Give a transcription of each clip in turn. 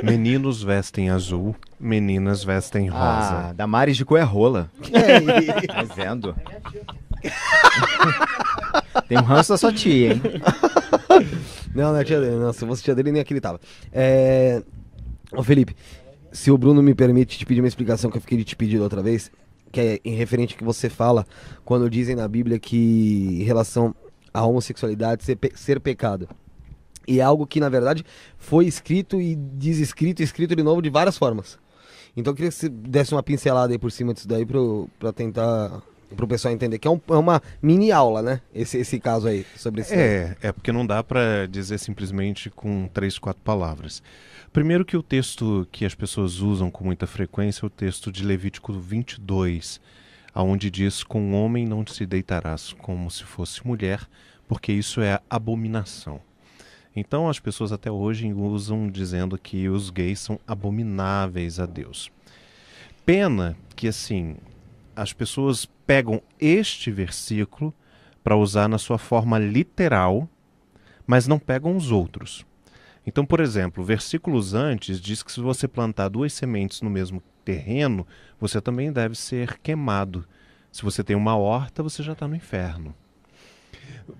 Meninos vestem azul, meninas vestem rosa. Ah, Damares de cor é rola. Tá vendo? Tem um ranço da sua tia, hein? Não é tia dele, não. Se fosse tia dele, nem aqui ele tava. Ô Felipe, se o Bruno me permite te pedir uma explicação que eu fiquei de te pedir da outra vez, que é em referente ao que você fala quando dizem na Bíblia que em relação à homossexualidade ser pecado. E é algo que, na verdade, foi escrito e desescrito e escrito de novo de várias formas. Então eu queria que você desse uma pincelada aí por cima disso daí pra tentar... Pro pessoal entender que é uma mini aula, né? Esse caso aí, sobre esse... É porque não dá para dizer simplesmente com 3, 4 palavras. Primeiro que o texto que as pessoas usam com muita frequência é o texto de Levítico 22, onde diz: com um homem não se deitarás como se fosse mulher, porque isso é abominação. Então as pessoas até hoje usam dizendo que os gays são abomináveis a Deus. Pena que, assim, as pessoas pegam este versículo para usar na sua forma literal, mas não pegam os outros. Então, por exemplo, versículos antes diz que se você plantar 2 sementes no mesmo terreno, você também deve ser queimado. Se você tem uma horta, você já está no inferno.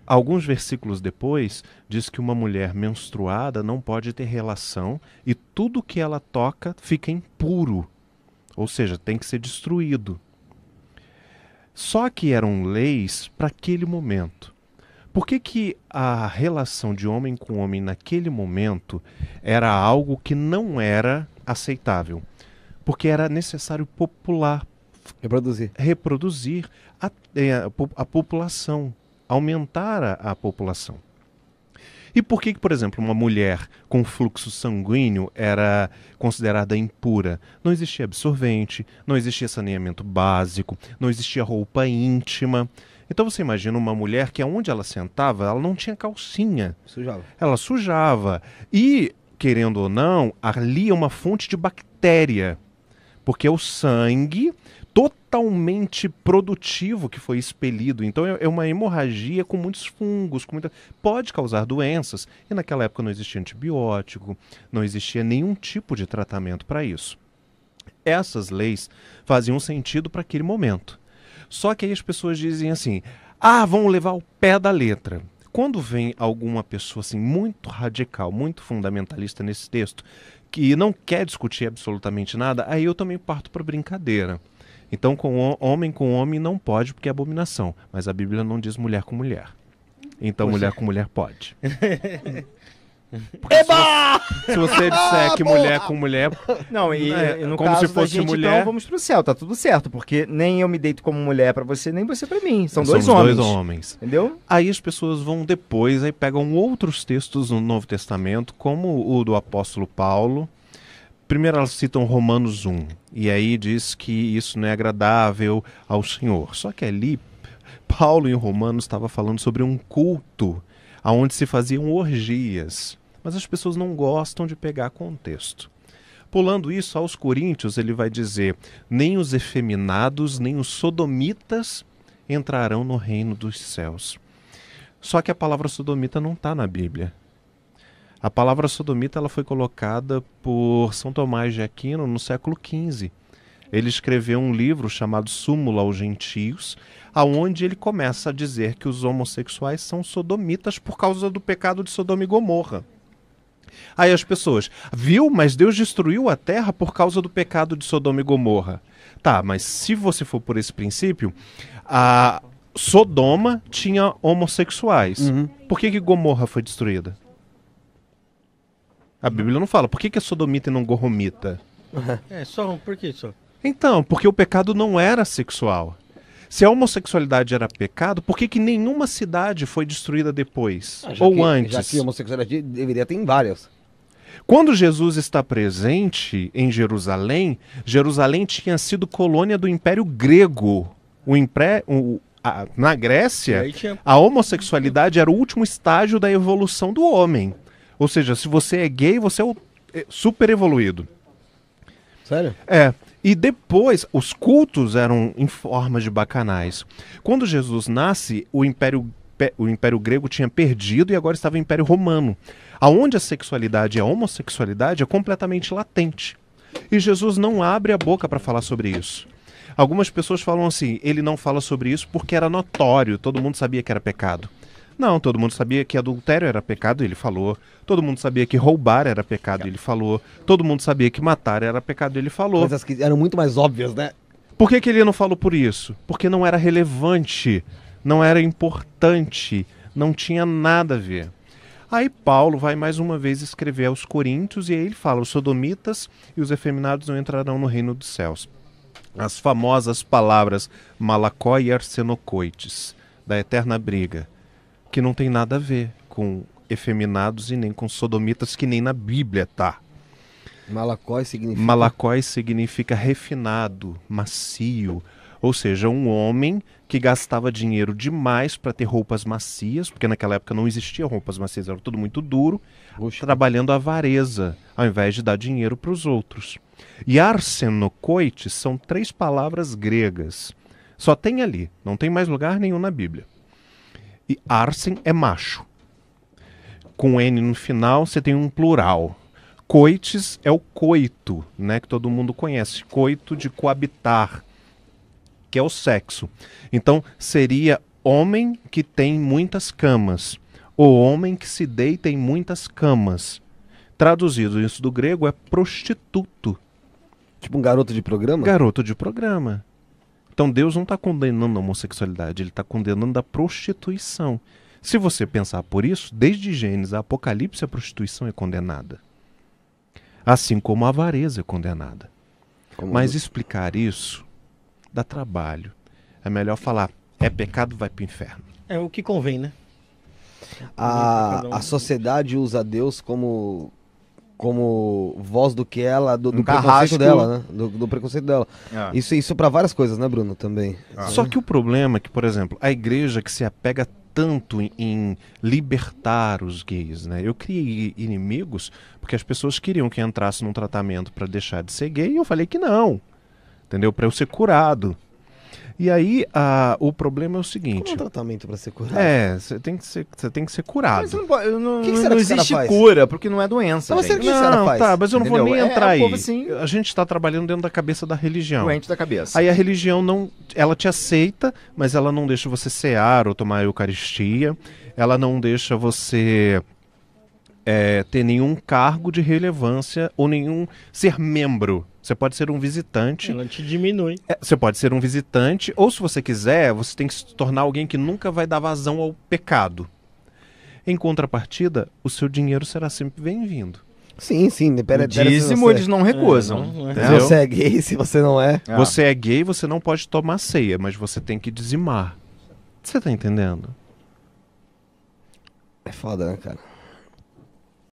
Alguns versículos depois diz que uma mulher menstruada não pode ter relação e tudo que ela toca fica impuro, ou seja, tem que ser destruído. Só que eram leis para aquele momento. Por que a relação de homem com homem naquele momento era algo que não era aceitável? Porque era necessário reproduzir a população, aumentar a população. E por que, por exemplo, uma mulher com fluxo sanguíneo era considerada impura? Não existia absorvente, não existia saneamento básico, não existia roupa íntima. Então você imagina uma mulher que aonde ela sentava, ela não tinha calcinha. Sujava. Ela sujava. E, querendo ou não, ali é uma fonte de bactéria. Porque é o sangue totalmente produtivo que foi expelido. Então é uma hemorragia com muitos fungos, pode causar doenças. E naquela época não existia antibiótico, não existia nenhum tipo de tratamento para isso. Essas leis faziam sentido para aquele momento. Só que aí as pessoas dizem assim: vamos levar o pé da letra. Quando vem alguma pessoa assim muito radical, muito fundamentalista nesse texto, que não quer discutir absolutamente nada, aí eu também parto para brincadeira. Então, com homem não pode, porque é abominação. Mas a Bíblia não diz mulher com mulher. Então, mulher com mulher pode. Se você disser que mulher com mulher... Não, e no como caso se fosse da gente, mulher... então vamos pro céu, tá tudo certo. Porque nem eu me deito como mulher pra você, nem você pra mim. São Somos dois dois homens. Entendeu? Aí as pessoas vão depois, aí pegam outros textos no Novo Testamento, como o do apóstolo Paulo. Primeiro elas citam Romanos 1, e aí diz que isso não é agradável ao Senhor. Só que ali, Paulo em Romanos estava falando sobre um culto, onde se faziam orgias. Mas as pessoas não gostam de pegar contexto. Pulando isso, aos Coríntios ele vai dizer: nem os efeminados, nem os sodomitas entrarão no reino dos céus. Só que a palavra sodomita não está na Bíblia. A palavra sodomita ela foi colocada por São Tomás de Aquino no século XV. Ele escreveu um livro chamado Súmula aos Gentios, aonde ele começa a dizer que os homossexuais são sodomitas por causa do pecado de Sodoma e Gomorra. Aí as pessoas, viu? Mas Deus destruiu a terra por causa do pecado de Sodoma e Gomorra. Tá, mas se você for por esse princípio, a Sodoma tinha homossexuais. Uhum. Por que Gomorra foi destruída? A Bíblia não fala. Por que é sodomita e não gorromita? Por que só? Então, porque o pecado não era sexual. Se a homossexualidade era pecado, por que nenhuma cidade foi destruída depois? Ou antes? Já que a homossexualidade deveria ter em várias. Quando Jesus está presente em Jerusalém, Jerusalém tinha sido colônia do Império Grego. Na Grécia, a homossexualidade era o último estágio da evolução do homem. Ou seja, se você é gay, você é super evoluído. Sério? É. E depois, os cultos eram em forma de bacanais. Quando Jesus nasce, o Império o Império Grego tinha perdido e agora estava o Império Romano, aonde a sexualidade e a homossexualidade é completamente latente. E Jesus não abre a boca para falar sobre isso. Algumas pessoas falam assim, ele não fala sobre isso porque era notório, todo mundo sabia que era pecado. Não, todo mundo sabia que adultério era pecado, ele falou. Todo mundo sabia que roubar era pecado, ele falou. Todo mundo sabia que matar era pecado, ele falou. Coisas que eram muito mais óbvias, né? Por que ele não falou por isso? Porque não era relevante, não era importante, não tinha nada a ver. Aí Paulo vai mais uma vez escrever aos Coríntios e aí ele fala, os sodomitas e os efeminados não entrarão no reino dos céus. As famosas palavras malakoi e arsenokoites, da eterna briga, que não tem nada a ver com efeminados e nem com sodomitas, que nem na Bíblia tá. Malakoi significa refinado, macio, ou seja, um homem que gastava dinheiro demais para ter roupas macias, porque naquela época não existia roupas macias, era tudo muito duro, trabalhando a avareza, ao invés de dar dinheiro para os outros. E arsenokoites são 3 palavras gregas. Só tem ali, não tem mais lugar nenhum na Bíblia. E arsen é macho. Com N no final, você tem um plural. Coites é o coito, né, que todo mundo conhece. Coito de coabitar, que é o sexo. Então, seria homem que tem muitas camas. Ou homem que se deita em muitas camas. Traduzido isso do grego é prostituto. Tipo um garoto de programa? Garoto de programa. Então Deus não está condenando a homossexualidade, ele está condenando a prostituição. Se você pensar por isso, desde Gênesis a Apocalipse a prostituição é condenada. Assim como a avareza é condenada. Mas explicar isso dá trabalho. É melhor falar, é pecado, vai para o inferno. É o que convém, né? A sociedade usa Deus como voz do que ela, do preconceito carrasco dela, né? Do preconceito dela. Ah. Isso para várias coisas, né, Bruno, também. Só que o problema é que, por exemplo, a igreja que se apega tanto em libertar os gays, né? Eu criei inimigos porque as pessoas queriam que eu entrasse num tratamento para deixar de ser gay e eu falei que não, entendeu? Para eu ser curado. E aí o problema é o seguinte. Como um tratamento para ser curado? Você tem que ser curado. Mas não, O que será não que o cara existe faz? cura, porque não é doença. Mas gente. será que o cara faz? Tá, mas eu não vou Entendeu? nem É, entrar o aí. povo assim- A gente está trabalhando dentro da cabeça da religião. Doente da cabeça. Aí a religião não, ela te aceita, mas ela não deixa você cear ou tomar a Eucaristia. Ela não deixa você ter nenhum cargo de relevância ou nenhum ser membro. Você pode ser um visitante. Ela te diminui. Você pode ser um visitante, ou se você quiser, você tem que se tornar alguém que nunca vai dar vazão ao pecado. Em contrapartida, o seu dinheiro será sempre bem-vindo. Sim. O dízimo eles não recusam. Não é. Se Entendeu? você é gay, se você não é. Ah. Você é gay, você não pode tomar ceia, mas você tem que dizimar. Você tá entendendo? É foda, né, cara?